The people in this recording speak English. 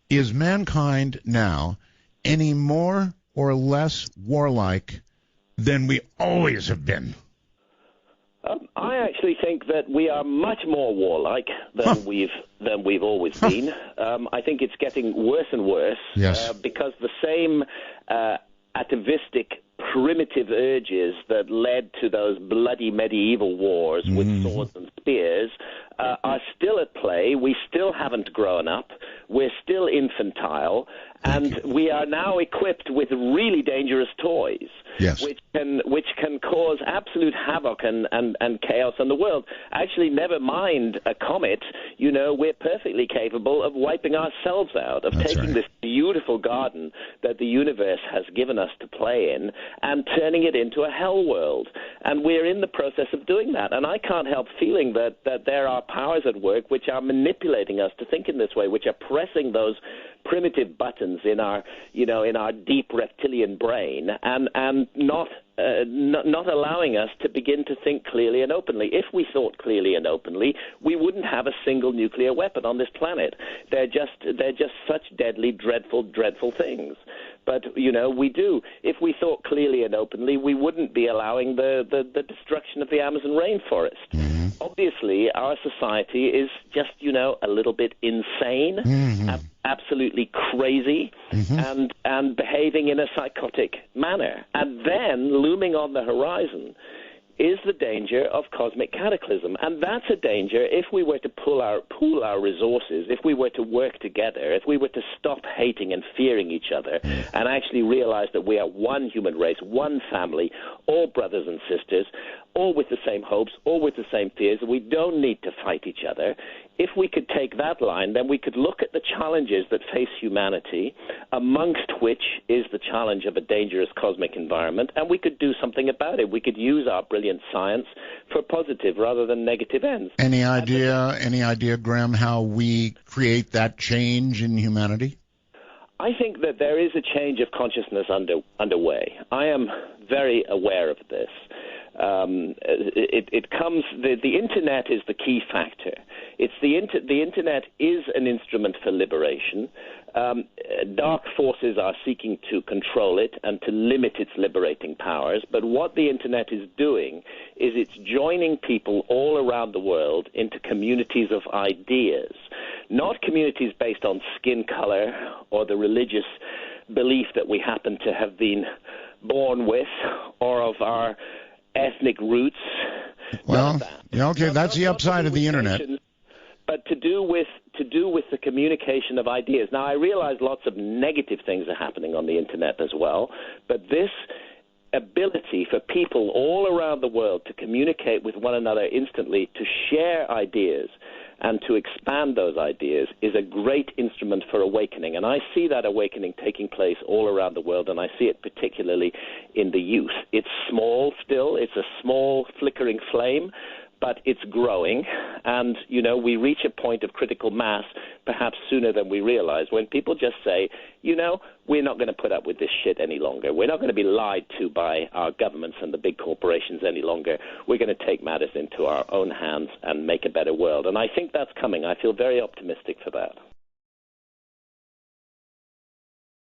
Is mankind now any more or less warlike than we always have been? I actually think that we are much more warlike than we've always been. I think it's getting worse and worse. Yes. Because the same atavistic, primitive urges that led to those bloody medieval wars with swords and spears are still at play. We still haven't grown up. We're still infantile. And we are now equipped with really dangerous toys, yes, which can cause absolute havoc and chaos in the world. Actually, never mind a comet. You know, we're perfectly capable of wiping ourselves out, of taking this beautiful garden that the universe has given us to play in and turning it into a hell world. And we're in the process of doing that. And I can't help feeling that there are powers at work which are manipulating us to think in this way, which are pressing those primitive buttons in our deep reptilian brain, and not allowing us to begin to think clearly and openly. If we thought clearly and openly, we wouldn't have a single nuclear weapon on this planet. They're just such deadly, dreadful, dreadful things. But, you know, we do. If we thought clearly and openly, we wouldn't be allowing the destruction of the Amazon rainforest. Mm-hmm. Obviously, our society is just, you know, a little bit insane, absolutely crazy, and behaving in a psychotic manner. And then, looming on the horizon, is the danger of cosmic cataclysm. And that's a danger if we were to pool our resources, if we were to work together, if we were to stop hating and fearing each other and actually realize that we are one human race, one family, all brothers and sisters, all with the same hopes, all with the same fears, and we don't need to fight each other. If we could take that line, then we could look at the challenges that face humanity, amongst which is the challenge of a dangerous cosmic environment, and we could do something about it. We could use our brilliant science for positive rather than negative ends. Any idea, Graham, how we create that change in humanity? I think that there is a change of consciousness underway. I am very aware of this. It comes. The internet is the key factor. The internet is an instrument for liberation. Dark forces are seeking to control it and to limit its liberating powers. But what the internet is doing is it's joining people all around the world into communities of ideas, not communities based on skin color or the religious belief that we happen to have been born with or of our ethnic roots. Well, yeah, okay, that's the upside of the internet. But to do with the communication of ideas. Now, I realize lots of negative things are happening on the internet as well, but this ability for people all around the world to communicate with one another instantly, to share ideas, and to expand those ideas is a great instrument for awakening. And I see that awakening taking place all around the world, and I see it particularly in the youth. It's small still. It's a small flickering flame, but it's growing. And, you know, we reach a point of critical mass perhaps sooner than we realize when people just say, you know, we're not going to put up with this shit any longer. We're not going to be lied to by our governments and the big corporations any longer. We're going to take matters into our own hands and make a better world. And I think that's coming. I feel very optimistic for that.